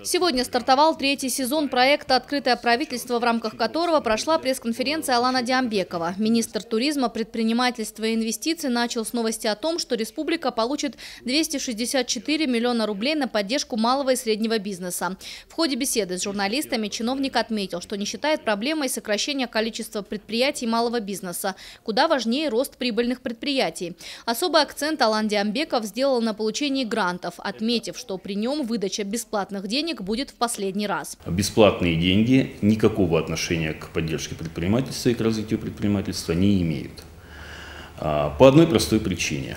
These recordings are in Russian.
Сегодня стартовал третий сезон проекта «Открытое правительство», в рамках которого прошла пресс-конференция Алана Диамбекова. Министр туризма, предпринимательства и инвестиций начал с новости о том, что республика получит 264 миллиона рублей на поддержку малого и среднего бизнеса. В ходе беседы с журналистами чиновник отметил, что не считает проблемой сокращения количества предприятий малого бизнеса. Куда важнее рост прибыльных предприятий. Особый акцент Алан Диамбеков сделал на получении грантов, отметив, что при нем выдача бесплатных денег будет в последний раз. Бесплатные деньги никакого отношения к поддержке предпринимательства и к развитию предпринимательства не имеют. По одной простой причине.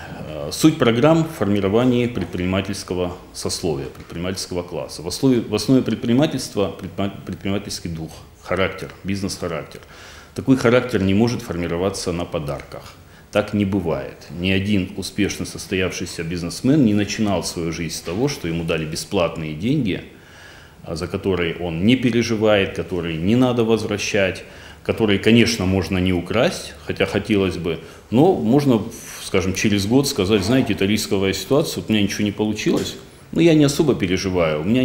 Суть программ в формировании предпринимательского сословия, предпринимательского класса. В основе предпринимательства предпринимательский дух, характер, бизнес-характер. Такой характер не может формироваться на подарках. Так не бывает. Ни один успешно состоявшийся бизнесмен не начинал свою жизнь с того, что ему дали бесплатные деньги, за которые он не переживает, которые не надо возвращать, которые, конечно, можно не украсть, хотя хотелось бы, но можно, скажем, через год сказать: знаете, это рисковая ситуация, у меня ничего не получилось, но я не особо переживаю, я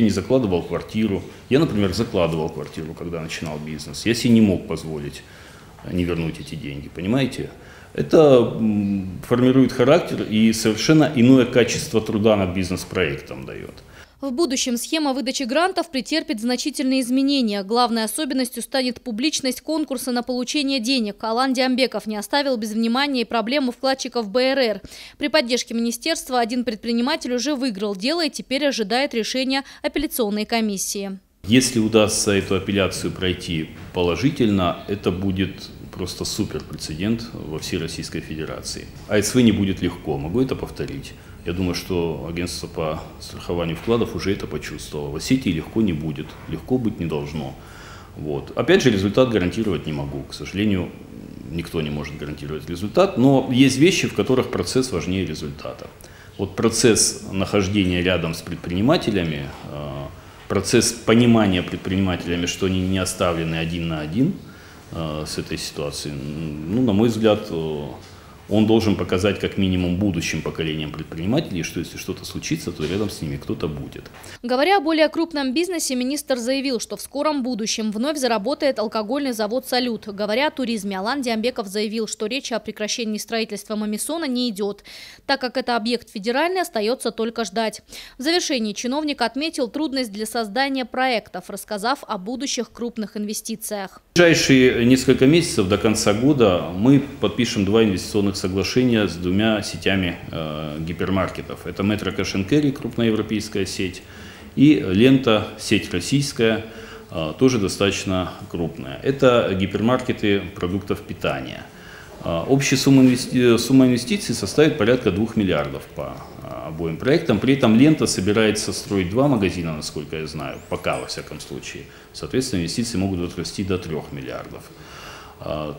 не закладывал квартиру. Я, например, закладывал квартиру, когда начинал бизнес. Я себе не мог позволить не вернуть эти деньги, понимаете? Это формирует характер и совершенно иное качество труда над бизнес-проектом дает. В будущем схема выдачи грантов претерпит значительные изменения. Главной особенностью станет публичность конкурса на получение денег. Алан Диамбеков не оставил без внимания и проблему вкладчиков БРР. При поддержке министерства один предприниматель уже выиграл дело и теперь ожидает решения апелляционной комиссии. Если удастся эту апелляцию пройти положительно, это будет просто супер прецедент во всей Российской Федерации. АСВ не будет легко, могу это повторить. Я думаю, что агентство по страхованию вкладов уже это почувствовало. В Осетии легко не будет, легко быть не должно. Вот. Опять же, результат гарантировать не могу. К сожалению, никто не может гарантировать результат, но есть вещи, в которых процесс важнее результата. Вот процесс нахождения рядом с предпринимателями, процесс понимания предпринимателями, что они не оставлены один на один с этой ситуацией, ну, на мой взгляд, он должен показать как минимум будущим поколениям предпринимателей, что если что-то случится, то рядом с ними кто-то будет. Говоря о более крупном бизнесе, министр заявил, что в скором будущем вновь заработает алкогольный завод «Салют». Говоря о туризме, Алан Диамбеков заявил, что речь о прекращении строительства Мамисона не идет, так как это объект федеральный, остается только ждать. В завершении чиновник отметил трудность для создания проектов, рассказав о будущих крупных инвестициях. В ближайшие несколько месяцев до конца года мы подпишем 2 инвестиционных соглашения с 2 сетями гипермаркетов. Это Metro Cash & Carry, крупная европейская сеть, и Лента, сеть российская, тоже достаточно крупная. Это гипермаркеты продуктов питания. Общая сумма инвестиций составит порядка 2 миллиардов по обоим проектам. При этом Лента собирается строить 2 магазина, насколько я знаю, пока во всяком случае. Соответственно, инвестиции могут расти до 3 миллиардов.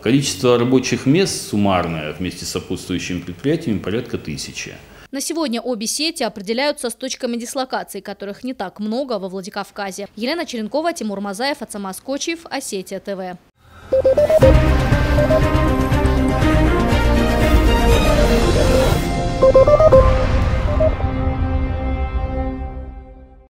Количество рабочих мест суммарное вместе с сопутствующими предприятиями порядка 1000. На сегодня обе сети определяются с точками дислокации, которых не так много во Владикавказе. Елена Черенкова, Тимур Мазаев, Ацамаз Кочиев, Осетия ТВ. Thank you.